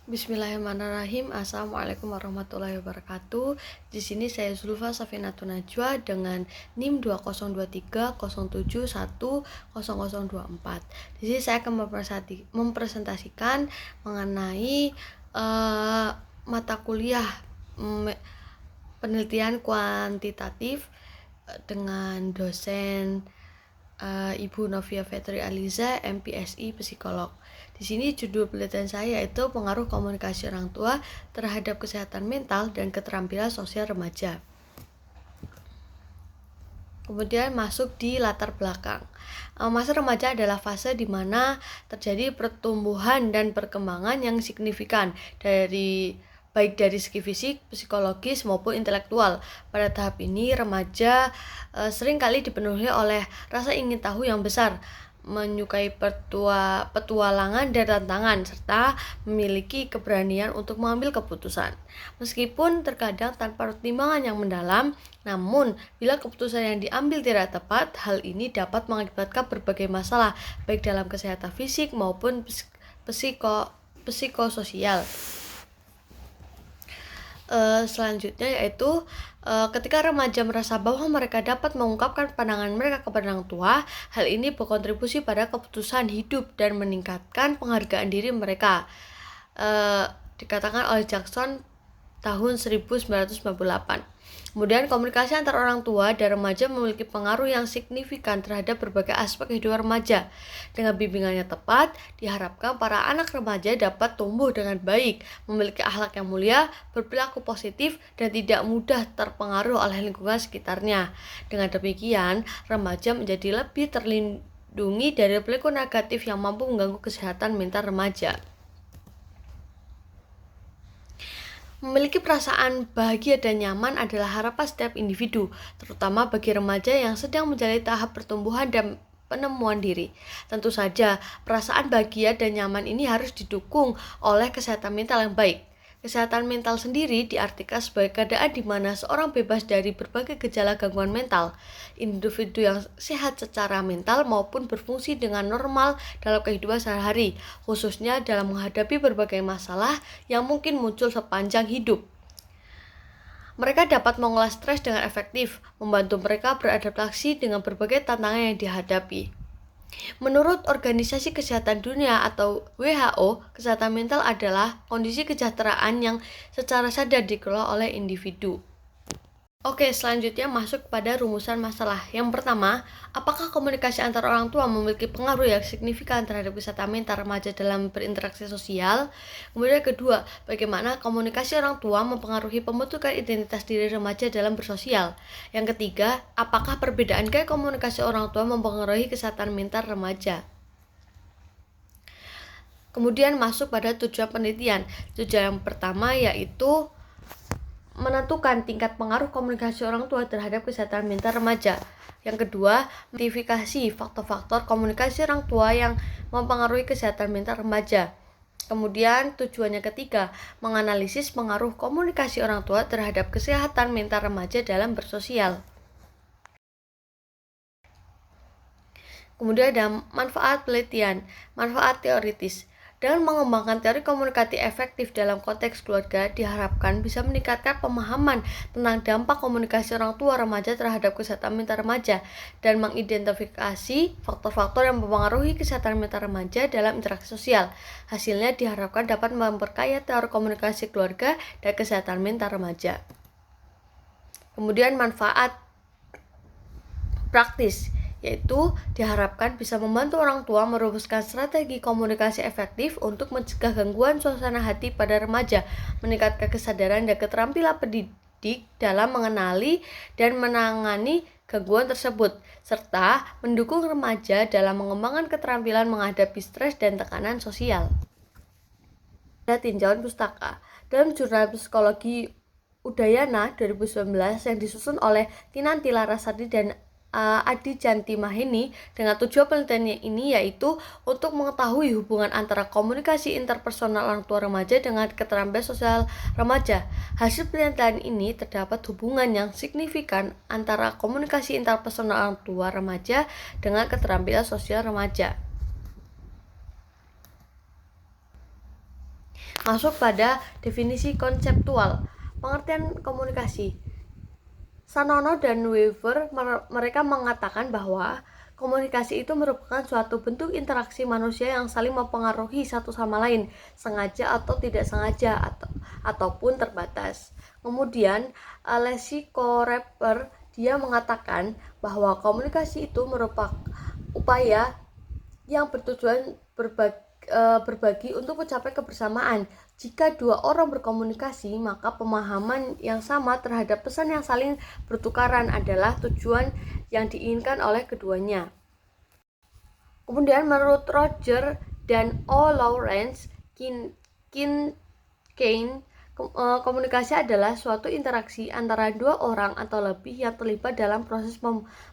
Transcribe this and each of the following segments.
Bismillahirrahmanirrahim. Assalamualaikum warahmatullahi wabarakatuh. Di sini saya Zulfa Safinatun Najwa dengan NIM 202307100024. Di sini saya akan mempresentasikan mengenai mata kuliah penelitian kuantitatif dengan dosen Ibu Novia Fetri Aliza, MPSI Psikolog. Di sini judul penelitian saya yaitu pengaruh komunikasi orang tua terhadap kesehatan mental dan keterampilan sosial remaja. Kemudian masuk di latar belakang. Masa remaja adalah fase di mana terjadi pertumbuhan dan perkembangan yang signifikan baik dari segi fisik, psikologis maupun intelektual. Pada tahap ini remaja seringkali dipenuhi oleh rasa ingin tahu yang besar, menyukai petualangan dan tantangan, serta memiliki keberanian untuk mengambil keputusan. Meskipun terkadang tanpa pertimbangan yang mendalam, namun bila keputusan yang diambil tidak tepat, hal ini dapat mengakibatkan berbagai masalah, baik dalam kesehatan fisik maupun psikososial. Selanjutnya yaitu ketika remaja merasa bahwa mereka dapat mengungkapkan pandangan mereka kepada orang tua, hal ini berkontribusi pada keputusan hidup dan meningkatkan penghargaan diri mereka. Dikatakan oleh Jackson tahun 1998. Kemudian komunikasi antara orang tua dan remaja memiliki pengaruh yang signifikan terhadap berbagai aspek kehidupan remaja. Dengan bimbingannya tepat, diharapkan para anak remaja dapat tumbuh dengan baik, memiliki akhlak yang mulia, berperilaku positif, dan tidak mudah terpengaruh oleh lingkungan sekitarnya. Dengan demikian, remaja menjadi lebih terlindungi dari perilaku negatif yang mampu mengganggu kesehatan mental remaja. Memiliki perasaan bahagia dan nyaman adalah harapan setiap individu, terutama bagi remaja yang sedang menjalani tahap pertumbuhan dan penemuan diri. Tentu saja, perasaan bahagia dan nyaman ini harus didukung oleh kesehatan mental yang baik. Kesehatan mental sendiri diartikan sebagai keadaan di mana seorang bebas dari berbagai gejala gangguan mental. Individu yang sehat secara mental maupun berfungsi dengan normal dalam kehidupan sehari-hari, khususnya dalam menghadapi berbagai masalah yang mungkin muncul sepanjang hidup. Mereka dapat mengolah stres dengan efektif, membantu mereka beradaptasi dengan berbagai tantangan yang dihadapi. Menurut Organisasi Kesehatan Dunia atau WHO, kesehatan mental adalah kondisi kesejahteraan yang secara sadar dikelola oleh individu. Oke, selanjutnya masuk pada rumusan masalah. Yang pertama, apakah komunikasi antara orang tua memiliki pengaruh yang signifikan terhadap kesehatan mental remaja dalam berinteraksi sosial? Kemudian kedua, bagaimana komunikasi orang tua mempengaruhi pembentukan identitas diri remaja dalam bersosial? Yang ketiga, apakah perbedaan gaya komunikasi orang tua mempengaruhi kesehatan mental remaja? Kemudian masuk pada tujuan penelitian. Tujuan yang pertama yaitu menentukan tingkat pengaruh komunikasi orang tua terhadap kesehatan mental remaja. Yang kedua, identifikasi faktor-faktor komunikasi orang tua yang mempengaruhi kesehatan mental remaja. Kemudian tujuannya ketiga, menganalisis pengaruh komunikasi orang tua terhadap kesehatan mental remaja dalam bersosial. Kemudian ada manfaat penelitian, manfaat teoritis. Dengan mengembangkan teori komunikasi efektif dalam konteks keluarga, diharapkan bisa meningkatkan pemahaman tentang dampak komunikasi orang tua remaja terhadap kesehatan mental remaja dan mengidentifikasi faktor-faktor yang mempengaruhi kesehatan mental remaja dalam interaksi sosial. Hasilnya diharapkan dapat memperkaya teori komunikasi keluarga dan kesehatan mental remaja. Kemudian manfaat praktis, yaitu diharapkan bisa membantu orang tua merumuskan strategi komunikasi efektif untuk mencegah gangguan suasana hati pada remaja, meningkatkan kesadaran dan keterampilan pendidik dalam mengenali dan menangani gangguan tersebut, serta mendukung remaja dalam mengembangkan keterampilan menghadapi stres dan tekanan sosial. Ada tinjauan pustaka dalam jurnal psikologi Udayana 2019 yang disusun oleh Tinanti Larasati dan Adi Janti Maheni. Dengan tujuan penelitiannya ini yaitu untuk mengetahui hubungan antara komunikasi interpersonal orang tua remaja dengan keterampilan sosial remaja. Hasil penelitian ini terdapat hubungan yang signifikan antara komunikasi interpersonal orang tua remaja dengan keterampilan sosial remaja. Masuk pada definisi konseptual. Pengertian komunikasi. Sanono dan Weaver mereka mengatakan bahwa komunikasi itu merupakan suatu bentuk interaksi manusia yang saling mempengaruhi satu sama lain, sengaja atau tidak sengaja ataupun terbatas. Kemudian Alessi Koreper dia mengatakan bahwa komunikasi itu merupakan upaya yang bertujuan berbagi untuk mencapai kebersamaan. Jika dua orang berkomunikasi, maka pemahaman yang sama terhadap pesan yang saling bertukaran adalah tujuan yang diinginkan oleh keduanya. Kemudian menurut Roger dan O. Lawrence Kane, komunikasi adalah suatu interaksi antara dua orang atau lebih yang terlibat dalam proses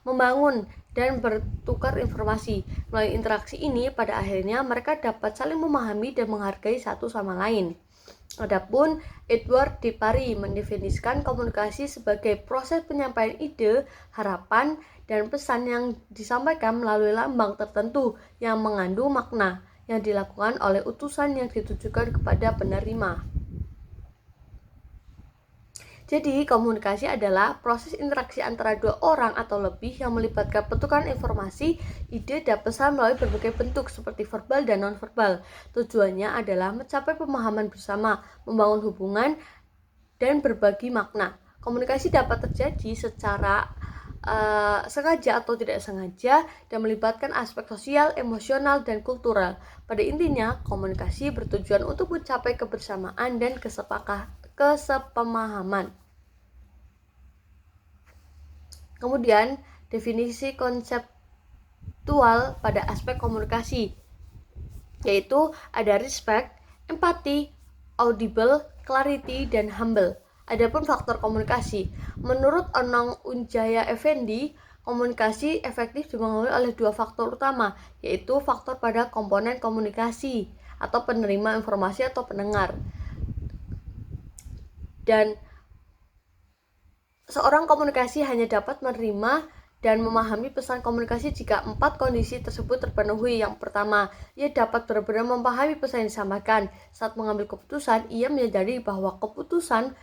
membangun dan bertukar informasi. Melalui interaksi ini, pada akhirnya mereka dapat saling memahami dan menghargai satu sama lain. Adapun Edward de Paris mendefinisikan komunikasi sebagai proses penyampaian ide, harapan, dan pesan yang disampaikan melalui lambang tertentu yang mengandung makna yang dilakukan oleh utusan yang ditujukan kepada penerima. Jadi, komunikasi adalah proses interaksi antara dua orang atau lebih yang melibatkan pertukaran informasi, ide, dan pesan melalui berbagai bentuk seperti verbal dan non-verbal. Tujuannya adalah mencapai pemahaman bersama, membangun hubungan, dan berbagi makna. Komunikasi dapat terjadi secara sengaja atau tidak sengaja dan melibatkan aspek sosial, emosional, dan kultural. Pada intinya, komunikasi bertujuan untuk mencapai kebersamaan dan kesepemahaman. Kemudian, definisi konseptual pada aspek komunikasi, yaitu ada respect, empati, audible, clarity, dan humble. Adapun faktor komunikasi, menurut Onong Unjaya Effendi, komunikasi efektif dipengaruhi oleh dua faktor utama, yaitu faktor pada komponen komunikasi atau penerima informasi atau pendengar. Dan seorang komunikasi hanya dapat menerima dan memahami pesan komunikasi jika 4 kondisi tersebut terpenuhi. Yang pertama, ia dapat benar-benar memahami pesan yang disampaikan. Saat mengambil keputusan, ia menyadari bahwa keputusan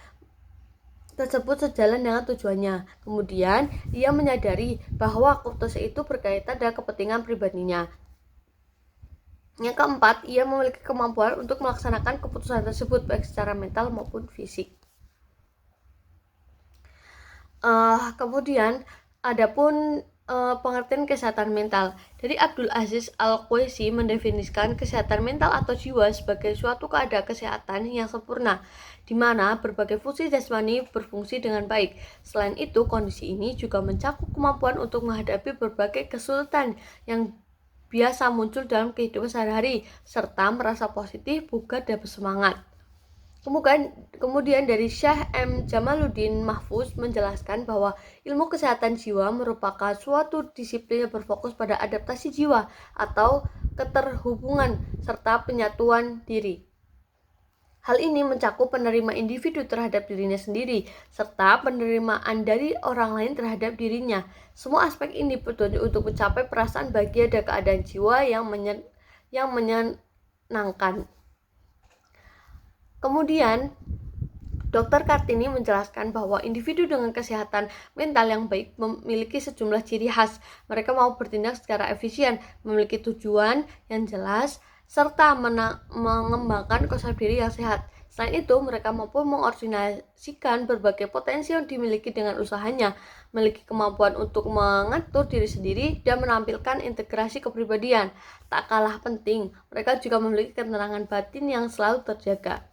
tersebut sejalan dengan tujuannya. Kemudian, ia menyadari bahwa keputusan itu berkaitan dengan kepentingan pribadinya. Yang keempat, ia memiliki kemampuan untuk melaksanakan keputusan tersebut baik secara mental maupun fisik. Kemudian adapun pengertian kesehatan mental. Dari Abdul Aziz Al-Quwaisi mendefinisikan kesehatan mental atau jiwa sebagai suatu keadaan kesehatan yang sempurna, di mana berbagai fungsi jasmani berfungsi dengan baik. Selain itu, kondisi ini juga mencakup kemampuan untuk menghadapi berbagai kesulitan yang biasa muncul dalam kehidupan sehari-hari, serta merasa positif, bugar, dan bersemangat. Kemudian dari Syekh M. Jamaluddin Mahfuz menjelaskan bahwa ilmu kesehatan jiwa merupakan suatu disiplin yang berfokus pada adaptasi jiwa atau keterhubungan serta penyatuan diri. Hal ini mencakup penerimaan individu terhadap dirinya sendiri serta penerimaan dari orang lain terhadap dirinya. Semua aspek ini bertujuan untuk mencapai perasaan bahagia dan keadaan jiwa yang menyenangkan. Kemudian, Dr. Kartini menjelaskan bahwa individu dengan kesehatan mental yang baik memiliki sejumlah ciri khas. Mereka mau bertindak secara efisien, memiliki tujuan yang jelas, serta mengembangkan konsep diri yang sehat. Selain itu, mereka mampu mengordinasikan berbagai potensi yang dimiliki dengan usahanya, memiliki kemampuan untuk mengatur diri sendiri, dan menampilkan integrasi kepribadian. Tak kalah penting, mereka juga memiliki ketenangan batin yang selalu terjaga.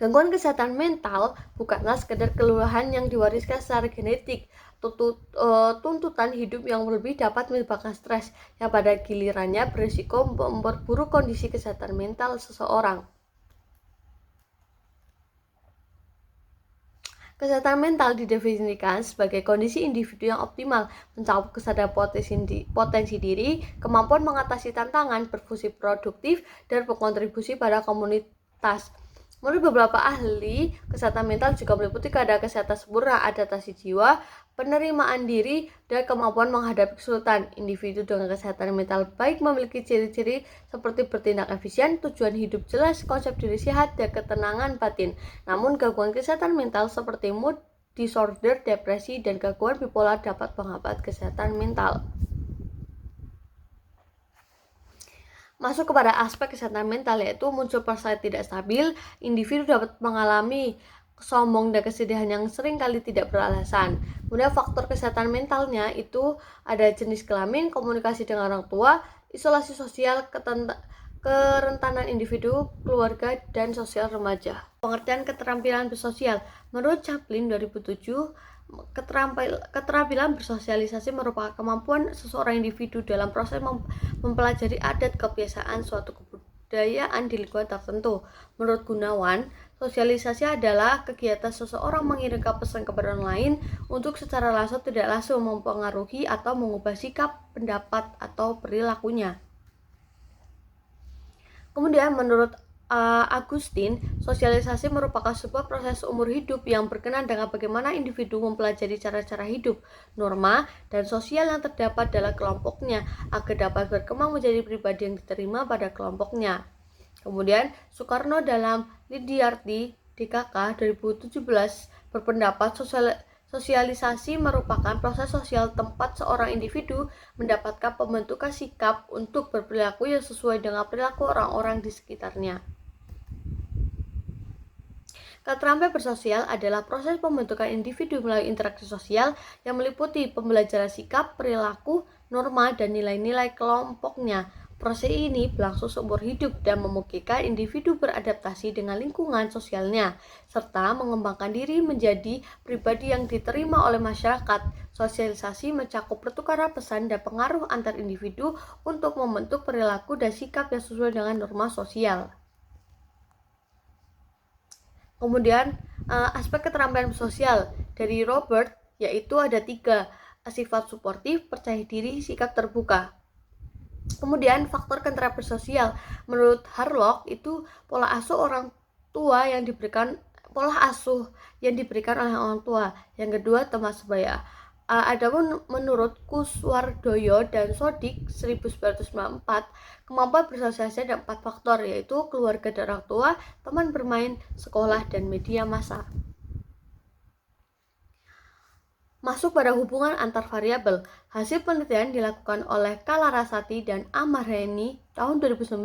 Gangguan kesehatan mental bukanlah sekedar keluhan yang diwariskan secara genetik. Tuntutan hidup yang berlebih dapat menyebabkan stres, yang pada gilirannya berisiko memperburuk kondisi kesehatan mental seseorang. Kesehatan mental didefinisikan sebagai kondisi individu yang optimal, mencakup kesadaran potensi diri, kemampuan mengatasi tantangan, berfungsi produktif, dan berkontribusi pada komunitas. Menurut beberapa ahli, kesehatan mental juga meliputi keadaan kesehatan sempurna, adaptasi jiwa, penerimaan diri, dan kemampuan menghadapi kesulitan. Individu dengan kesehatan mental baik memiliki ciri-ciri seperti bertindak efisien, tujuan hidup jelas, konsep diri sehat, dan ketenangan batin. Namun, gangguan kesehatan mental seperti mood disorder, depresi, dan gangguan bipolar dapat menghambat kesehatan mental. Masuk kepada aspek kesehatan mental, yaitu muncul perasaan tidak stabil, individu dapat mengalami sombong dan kesedihan yang sering kali tidak beralasan. Kemudian faktor kesehatan mentalnya itu ada jenis kelamin, komunikasi dengan orang tua, isolasi sosial, kerentanan individu, keluarga, dan sosial remaja. Pengertian keterampilan bersosial. Menurut Chaplin 2007, keterampilan bersosialisasi merupakan kemampuan seseorang individu dalam proses mempelajari adat kebiasaan suatu kebudayaan di lingkungan tertentu. Menurut Gunawan, sosialisasi adalah kegiatan seseorang mengirimkan pesan kepada orang lain untuk secara langsung tidak langsung mempengaruhi atau mengubah sikap, pendapat, atau perilakunya. Kemudian menurut Agustin, sosialisasi merupakan sebuah proses umur hidup yang berkenaan dengan bagaimana individu mempelajari cara-cara hidup, norma, dan sosial yang terdapat dalam kelompoknya agar dapat berkembang menjadi pribadi yang diterima pada kelompoknya. Kemudian, Soekarno dalam Lidiarti DKK 2017 berpendapat sosialisasi merupakan proses sosial tempat seorang individu mendapatkan pembentukan sikap untuk berperilaku yang sesuai dengan perilaku orang-orang di sekitarnya. Keterampilan bersosial adalah proses pembentukan individu melalui interaksi sosial yang meliputi pembelajaran sikap, perilaku, norma, dan nilai-nilai kelompoknya. Proses ini berlangsung seumur hidup dan memungkinkan individu beradaptasi dengan lingkungan sosialnya, serta mengembangkan diri menjadi pribadi yang diterima oleh masyarakat. Sosialisasi mencakup pertukaran pesan dan pengaruh antar individu untuk membentuk perilaku dan sikap yang sesuai dengan norma sosial. Kemudian aspek keterampilan sosial dari Robert yaitu ada 3, sifat suportif, percaya diri, sikap terbuka. Kemudian faktor keterampilan sosial menurut Harlock itu pola asuh yang diberikan oleh orang tua. Yang kedua, teman sebaya. Adapun menurut Kuswardoyo dan Sodik 1994, kemampuan bersosialisasi ada 4 faktor, yaitu keluarga dan orang tua, teman bermain, sekolah, dan media massa. Masuk pada hubungan antar variabel. Hasil penelitian dilakukan oleh Kalarasati dan Amarheni tahun 2019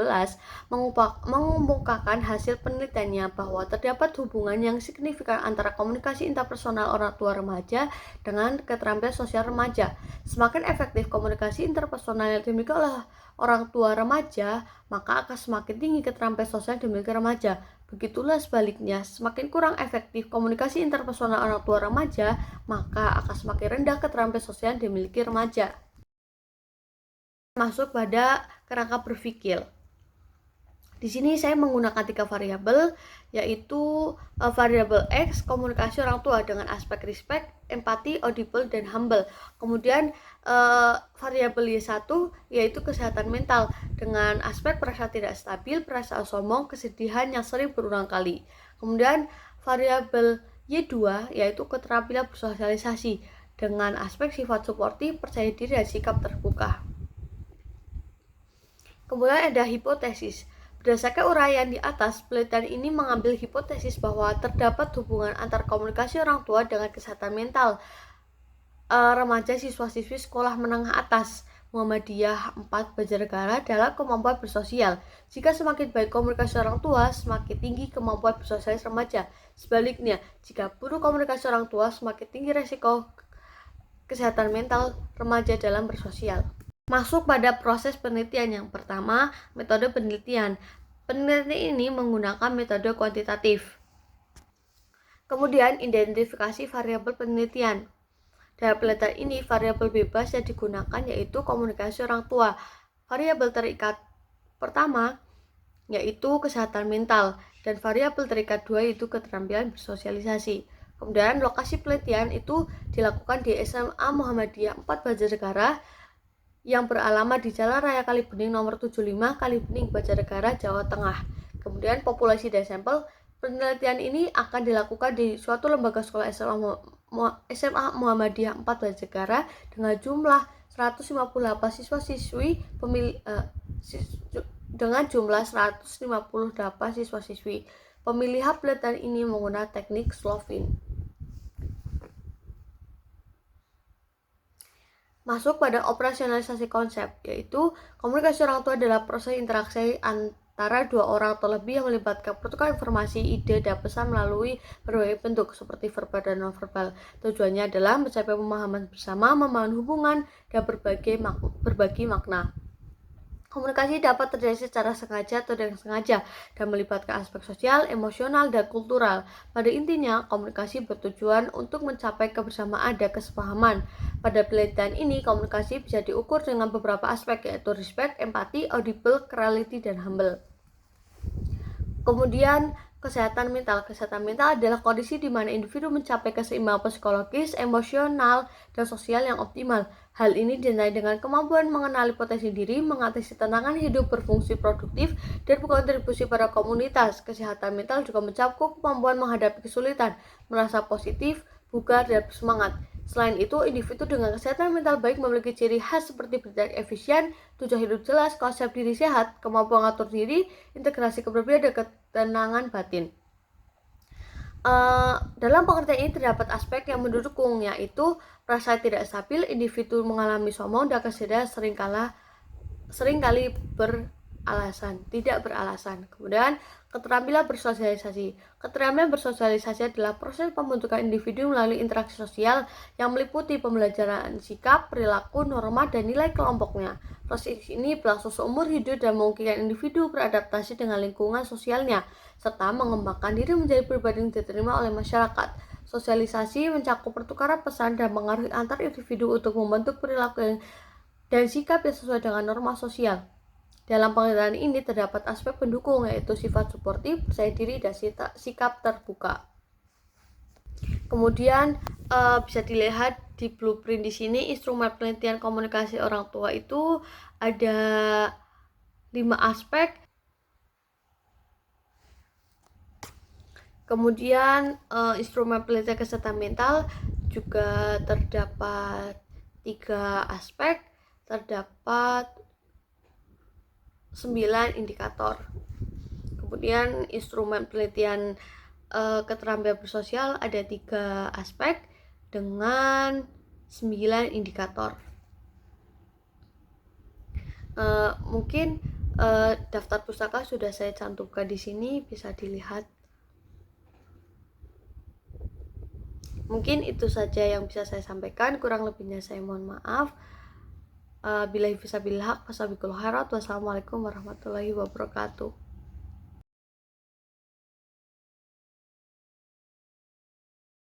mengemukakan hasil penelitiannya bahwa terdapat hubungan yang signifikan antara komunikasi interpersonal orang tua remaja dengan keterampilan sosial remaja. Semakin efektif komunikasi interpersonal yang dimiliki oleh orang tua remaja, maka akan semakin tinggi keterampilan sosial yang dimiliki remaja. Begitulah sebaliknya, semakin kurang efektif komunikasi interpersonal orang tua remaja, maka akan semakin rendah keterampilan sosial yang dimiliki remaja. Masuk pada kerangka berpikir. Di sini saya menggunakan 3 variabel, yaitu variabel X, komunikasi orang tua dengan aspek respect, empati, audible, dan humble. Kemudian variabel Y1 yaitu kesehatan mental dengan aspek perasaan tidak stabil, perasaan sombong, kesedihan yang sering berulang kali. Kemudian variabel Y2 yaitu keterampilan bersosialisasi dengan aspek sifat suportif, percaya diri, dan sikap terbuka. Kemudian ada hipotesis. Berdasarkan uraian di atas, penelitian ini mengambil hipotesis bahwa terdapat hubungan antar komunikasi orang tua dengan kesehatan mental remaja siswa-siswi sekolah menengah atas Muhammadiyah 4 Banjarnegara dalam kemampuan bersosial. Jika semakin baik komunikasi orang tua, semakin tinggi kemampuan bersosial remaja. Sebaliknya, jika buruk komunikasi orang tua, semakin tinggi resiko kesehatan mental remaja dalam bersosial. Masuk pada proses penelitian. Yang pertama, metode penelitian. Penelitian ini menggunakan metode kuantitatif. Kemudian, identifikasi variabel penelitian. Dalam penelitian ini, variabel bebas yang digunakan yaitu komunikasi orang tua. Variabel terikat pertama yaitu kesehatan mental, dan variabel terikat 2 yaitu keterampilan bersosialisasi. Kemudian, lokasi penelitian itu dilakukan di SMA Muhammadiyah 4 Banjarnegara yang beralamat di Jalan Raya Kalibening nomor 75 Kalibening, Banjarnegara, Jawa Tengah. Kemudian populasi dan sampel Penelitian ini akan dilakukan di suatu lembaga sekolah SMA Muhammadiyah 14 negara dengan jumlah 158 siswa-siswi dengan jumlah 158 siswa-siswi. Pemilihan penelitian ini menggunakan teknik Slovin. Masuk pada operasionalisasi konsep, yaitu komunikasi orang tua adalah proses interaksi antara dua orang atau lebih yang melibatkan pertukaran informasi, ide, dan pesan melalui berbagai bentuk seperti verbal dan non-verbal. Tujuannya adalah mencapai pemahaman bersama, membangun hubungan, dan berbagi makna. Komunikasi dapat terjadi secara sengaja atau tidak sengaja dan melibatkan aspek sosial, emosional, dan kultural. Pada intinya, komunikasi bertujuan untuk mencapai kebersamaan dan kesepahaman. Pada penelitian ini, komunikasi bisa diukur dengan beberapa aspek, yaitu respect, empati, audible, clarity, dan humble. Kemudian, kesehatan mental. Kesehatan mental adalah kondisi di mana individu mencapai keseimbangan psikologis, emosional, dan sosial yang optimal. Hal ini dinilai dengan kemampuan mengenali potensi diri, mengatasi tantangan hidup, berfungsi produktif, dan berkontribusi pada komunitas. Kesehatan mental juga mencakup kemampuan menghadapi kesulitan, merasa positif, bugar, dan bersemangat. Selain itu, individu dengan kesehatan mental baik memiliki ciri khas seperti bertindak efisien, tujuan hidup jelas, konsep diri sehat, kemampuan mengatur diri, integrasi kepribadian, dan ketenangan batin. Dalam pengertian ini terdapat aspek yang mendukung, yaitu rasa tidak stabil, individu mengalami sombong, dan kesadaran seringkali tidak beralasan. Kemudian, keterampilan bersosialisasi. Keterampilan bersosialisasi adalah proses pembentukan individu melalui interaksi sosial yang meliputi pembelajaran sikap, perilaku, norma, dan nilai kelompoknya. Proses ini berlangsung seumur hidup dan memungkinkan individu beradaptasi dengan lingkungan sosialnya, serta mengembangkan diri menjadi pribadi yang diterima oleh masyarakat. Sosialisasi mencakup pertukaran pesan dan pengaruh antar individu untuk membentuk perilaku dan sikap yang sesuai dengan norma sosial. Dalam pengertian ini terdapat aspek pendukung, yaitu sifat suportif, percaya diri, dan sikap terbuka. Kemudian bisa dilihat di blueprint di sini, instrumen penelitian komunikasi orang tua itu ada 5 aspek. Kemudian instrumen penelitian kesehatan mental juga terdapat 3 aspek, terdapat 9 indikator. Kemudian instrumen penelitian keterampilan bersosial ada 3 aspek dengan 9 indikator. Mungkin daftar pustaka sudah saya cantumkan di sini, bisa dilihat. Mungkin itu saja yang bisa saya sampaikan, kurang lebihnya saya mohon maaf. Billahi fisabilillah, wassalamualaikum warahmatullahi wabarakatuh.